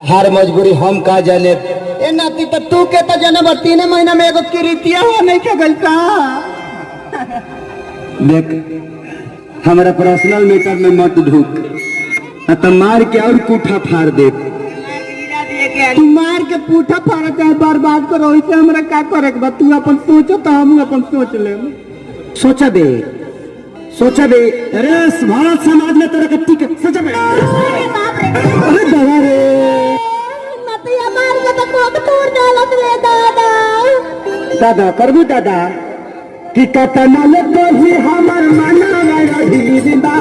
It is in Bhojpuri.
हर मजबूरी हम का जाने। ए नाती तो तू के तो जनम 3 महीना में एगो किरीतिया हो नहीं के गइल का। देख हमारा पर्सनल मैटर में मत ढूक, तो मार के और कूठा फाड़ दे। तू मार के पूठा फाड़ चाहे बर्बाद करो, इसे हमरा का करे के बा। तू अपन सोचो तो हम अपन सोच ले। सोचा बे अरे भारत समाज में तेरा कत्ती के सोचा बे। अरे दवा रे नतिया मार के तो कोक तोड़ डालत रे दादा। दादा करबू दादा कि कतना ले कही हमर मना रही दिंदा